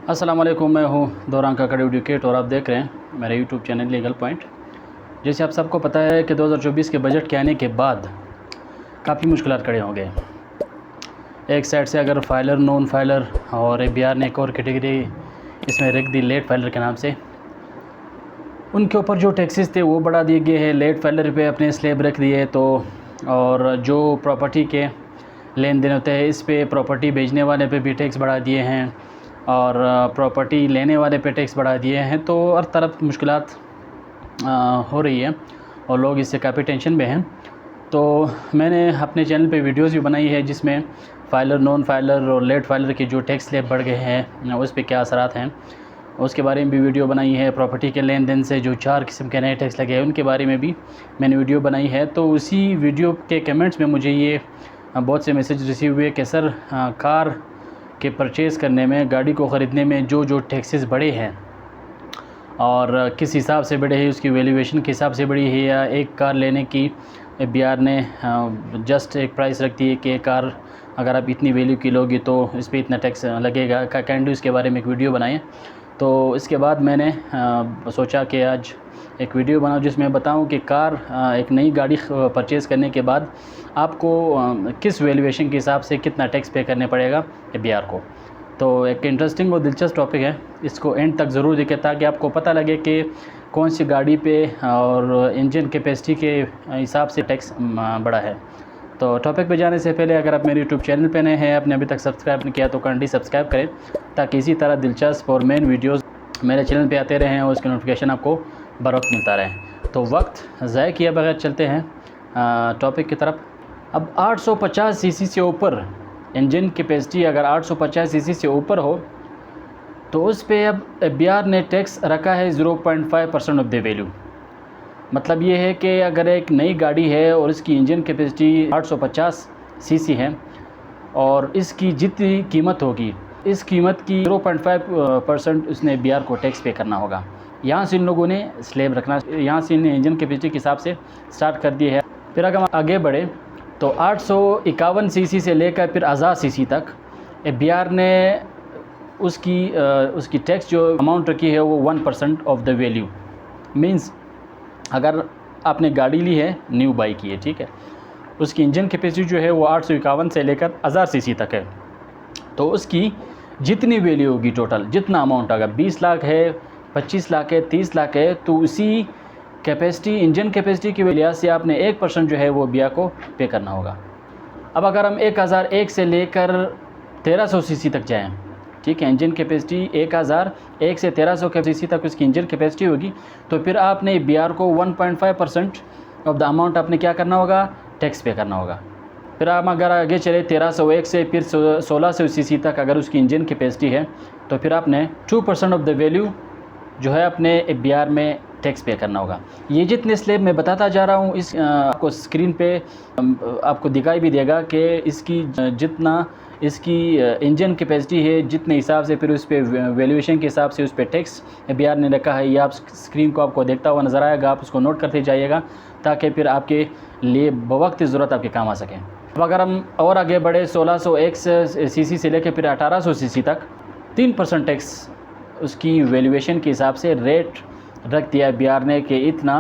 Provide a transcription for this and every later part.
अस्सलाम वालेकुम, मैं हूँ दौरान काकड़ एडुकेट और आप देख रहे हैं मेरा यूट्यूब चैनल लीगल पॉइंट। जैसे आप सबको पता है कि 2024 के बजट के आने के बाद काफ़ी मुश्किलात खड़े हो गए। एक साइड से अगर फाइलर, नॉन फाइलर और ABR ने एक और कैटेगरी इसमें रख दी लेट फाइलर के नाम से, उनके ऊपर जो टैक्सेस थे वो बढ़ा दिए गए हैं। लेट फाइलर पे अपने स्लैब रख दिए तो, और जो प्रॉपर्टी के लेन देन होते हैं इस पे प्रॉपर्टी बेचने वाले पे भी टैक्स बढ़ा दिए हैं और प्रॉपर्टी लेने वाले पे टैक्स बढ़ा दिए हैं। तो हर तरफ मुश्किलात हो रही है और लोग इससे काफ़ी टेंशन में हैं। तो मैंने अपने चैनल पे वीडियोस भी बनाई है जिसमें फाइलर, नॉन फाइलर और लेट फाइलर के जो टैक्स स्लैब बढ़ गए हैं उस पे क्या असरात हैं उसके बारे में भी वीडियो बनाई है। प्रॉपर्टी के लेन देन से जो 4 किस्म के नए टैक्स लगे हैं उनके बारे में भी मैंने वीडियो बनाई है। तो उसी वीडियो के कमेंट्स में मुझे ये बहुत से मैसेज रिसीव हुए कि सर कार के परचेज़ करने में, गाड़ी को ख़रीदने में जो टैक्सेस बढ़े हैं और किस हिसाब से बढ़े हैं, उसकी वैल्यूएशन के हिसाब से बढ़ी है या एक कार लेने की ABR ने जस्ट एक प्राइस रख दी है कि कार अगर आप इतनी वैल्यू की लोगे तो इस पर इतना टैक्स लगेगा। कैंडू इसके बारे में एक वीडियो बनाएं। तो इसके बाद मैंने सोचा कि आज एक वीडियो बनाऊं जिसमें बताऊं कि कार एक नई गाड़ी परचेज़ करने के बाद आपको किस वैल्यूएशन के हिसाब से कितना टैक्स पे करने पड़ेगा ABR को। तो एक इंटरेस्टिंग और दिलचस्प टॉपिक है, इसको एंड तक ज़रूर देखें ताकि आपको पता लगे कि कौन सी गाड़ी पे और इंजन कैपेसिटी के हिसाब से टैक्स बढ़ा है। तो टॉपिक पे जाने से पहले अगर आप मेरे यूट्यूब चैनल पे नए हैं, आपने अभी तक सब्सक्राइब नहीं किया तो काइंडली सब्सक्राइब करें ताकि इसी तरह दिलचस्प और मेन वीडियोस मेरे चैनल पे आते रहें और उसकी नोटिफिकेशन आपको बर वक्त मिलता रहे। तो वक्त ज़ाय किए बगैर चलते हैं टॉपिक की तरफ। अब 850 सीसी से ऊपर इंजन कैपेसिटी अगर 850 सीसी से ऊपर हो तो उस पे अब ABR ने टैक्स रखा है 0.5% ऑफ द वैल्यू। मतलब ये है कि अगर एक नई गाड़ी है और इसकी इंजन कैपेसिटी 850 सीसी है और इसकी जितनी कीमत होगी इस कीमत की 0.5% उसने ABR को टैक्स पे करना होगा। यहाँ से इन लोगों ने स्लैब रखना, यहाँ से इन इंजन कैपेसिटी के हिसाब से स्टार्ट कर दिए है। फिर अगर हम आगे बढ़े तो 851 सीसी से लेकर फिर 1000 सीसी तक ABR ने उसकी टैक्स जो अमाउंट रखी है वो 1% ऑफ द वैल्यू। मींस अगर आपने गाड़ी ली है, न्यू बाई की है, ठीक है, उसकी इंजन कैपेसिटी जो है वो 851 से लेकर 1000 सीसी तक है, तो उसकी जितनी वैल्यू होगी टोटल, जितना अमाउंट अगर 20 लाख है, 25 लाख है, 30 लाख है, तो उसी कैपेसिटी, इंजन कैपेसिटी की वजह से आपने 1% जो है वो ABR को पे करना होगा। अब अगर हम 1001 से लेकर 1300 सीसी तक जाएं, ठीक है, इंजन कैपेसिटी 1001 से 1300 सीसी तक उसकी इंजन कैपेसिटी होगी, तो फिर आपने ABR को 1.5% ऑफ द अमाउंट आपने क्या करना होगा, टैक्स पे करना होगा। फिर हम अगर आगे चले 1301 से फिर 1600 सीसी तक अगर उसकी इंजन कैपेसिटी है तो फिर आपने 2% ऑफ द वैल्यू जो है अपने ABR में टैक्स पे करना होगा। ये जितने स्लैब मैं बताता जा रहा हूँ इस आपको स्क्रीन पे आपको दिखाई भी देगा कि इसकी जितना इसकी इंजन कैपेसिटी है जितने हिसाब से फिर उस पर वैल्यूएशन के हिसाब से उस पर टैक्स ABR ने रखा है। ये आप स्क्रीन को आपको देखता हुआ नज़र आएगा, आप उसको नोट करते जाइएगा ताकि फिर आपके लिए बवक्त ज़रूरत आपके काम आ सके। अब अगर हम और आगे बढ़े 1601 सीसी से लेकर फिर 1800 सीसी तक 3% टैक्स उसकी वैल्यूएशन के हिसाब से रेट रख दिया ABR ने कि इतना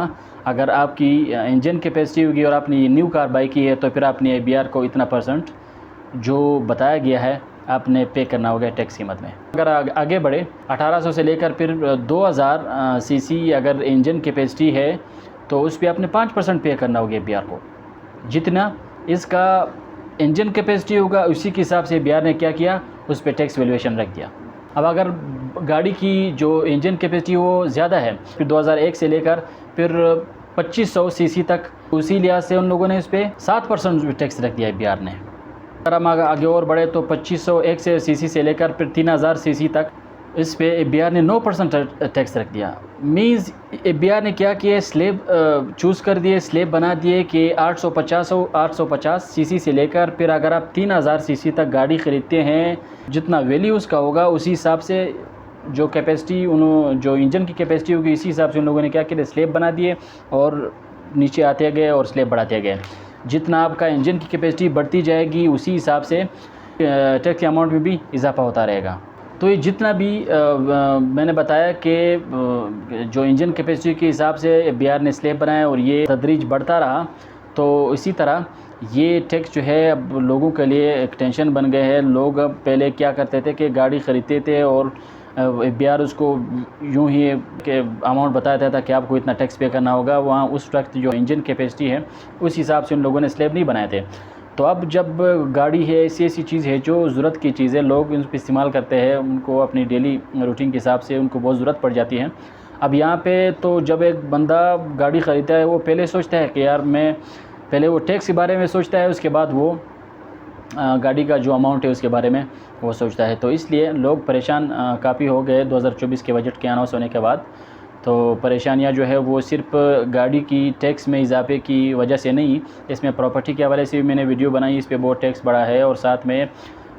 अगर आपकी इंजन कैपेसिटी होगी और आपने न्यू कार बाई की है तो फिर आपने ABR को इतना % जो बताया गया है आपने पे करना होगा टैक्स कीमत में। अगर आगे बढ़े 1800 से लेकर फिर 2000 सीसी अगर इंजन कैपेसिटी है तो उस पर आपने 5% पे करना होगा ABR को। जितना इसका इंजन कैपेसिटी होगा उसी के हिसाब से ABR ने क्या किया, उस पर टैक्स वैल्यूएशन रख दिया। अब अगर गाड़ी की जो इंजन कैपेसिटी वो ज़्यादा है, फिर 2001 से लेकर फिर 2500 सीसी तक, उसी लिहाज से उन लोगों ने इस पर 7% टैक्स रख दिया ABR ने। अगर हम आगे और बढ़े तो 2501 से सीसी से लेकर फिर 3000 सीसी तक इस पे ABR ने 9% टैक्स रख दिया। मीन्स ABR ने क्या किया, स्लैब चूज़ कर दिए, स्लैब बना दिए कि 850 सीसी से लेकर फिर अगर आप 3000 सीसी तक गाड़ी ख़रीदते हैं जितना वैल्यू उसका होगा उसी हिसाब से जो कैपेसिटी जो इंजन की कैपेसिटी होगी इसी हिसाब से उन लोगों ने क्या किया, स्लैब बना दिए और नीचे आते गए और स्लैब बढ़ाते गए। जितना आपका इंजन की कैपेसिटी बढ़ती जाएगी उसी हिसाब से टैक्स के अमाउंट में भी इजाफा होता रहेगा। तो ये जितना भी मैंने बताया कि जो इंजन कैपेसिटी के हिसाब से बिहार ने स्लैब बनाया और ये तदरीज बढ़ता रहा, तो इसी तरह ये टैक्स जो है अब लोगों के लिए एक टेंशन बन गए हैं। लोग अब पहले क्या करते थे कि गाड़ी ख़रीदते थे और बिहार उसको यूं ही कि अमाउंट बताया था कि आपको इतना टैक्स पे करना होगा। वहाँ उस वक्त जो इंजन कैपेसिटी है उस हिसाब से उन लोगों ने स्लैब नहीं बनाए थे। तो अब जब गाड़ी है ऐसी चीज़ है जो ज़रूरत की चीज़ है, लोग उन पर इस्तेमाल करते हैं, उनको अपनी डेली रूटीन के हिसाब से उनको बहुत ज़रूरत पड़ जाती है। अब यहाँ पे तो जब एक बंदा गाड़ी ख़रीदता है वो पहले सोचता है कि यार मैं पहले वो टैक्स के बारे में सोचता है, उसके बाद वो गाड़ी का जो अमाउंट है उसके बारे में वो सोचता है। तो इसलिए लोग परेशान काफ़ी हो गए 2024 के बजट के अनाउंस होने के बाद। तो परेशानियां जो है वो सिर्फ गाड़ी की टैक्स में इजाफे की वजह से नहीं, इसमें प्रॉपर्टी के हवाले से भी मैंने वीडियो बनाई, इस पर बहुत टैक्स बढ़ा है, और साथ में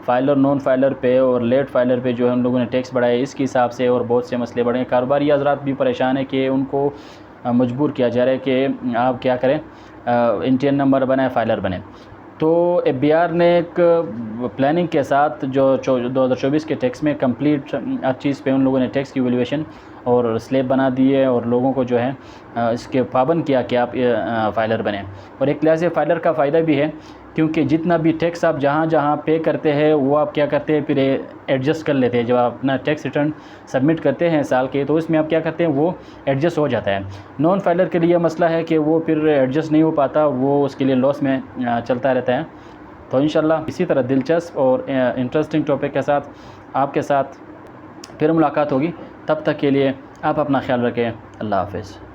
फाइलर नॉन फाइलर पे और लेट फाइलर पे जो है उन लोगों ने टैक्स बढ़ाया इसके हिसाब से, और बहुत से मसले बढ़े हैं। कारोबारी हज़रात भी परेशान है कि उनको मजबूर किया जा रहा है कि आप क्या करें, इंडियन नंबर बनाए, फाइलर बने। तो बिहार ने एक प्लानिंग के साथ जो 2024 के टैक्स में कंप्लीट हर चीज़ पे उन लोगों ने टैक्स की वैल्यूएशन और स्लैब बना दिए और लोगों को जो है इसके पाबंद किया कि आप फाइलर बने। और एक लिहाज से फाइलर का फ़ायदा भी है, क्योंकि जितना भी टैक्स आप जहाँ जहाँ पे करते हैं वो आप क्या करते हैं फिर एडजस्ट कर लेते हैं। जब आप अपना टैक्स रिटर्न सबमिट करते हैं साल के, तो उसमें आप क्या करते हैं वो एडजस्ट हो जाता है। नॉन फाइलर के लिए मसला है कि वो फिर एडजस्ट नहीं हो पाता, वो उसके लिए लॉस में चलता रहता है। तो इंशाल्लाह इसी तरह दिलचस्प और इंटरेस्टिंग टॉपिक के साथ आपके साथ फिर मुलाकात होगी। तब तक के लिए आप अपना ख्याल रखें। अल्लाह हाफ़िज़।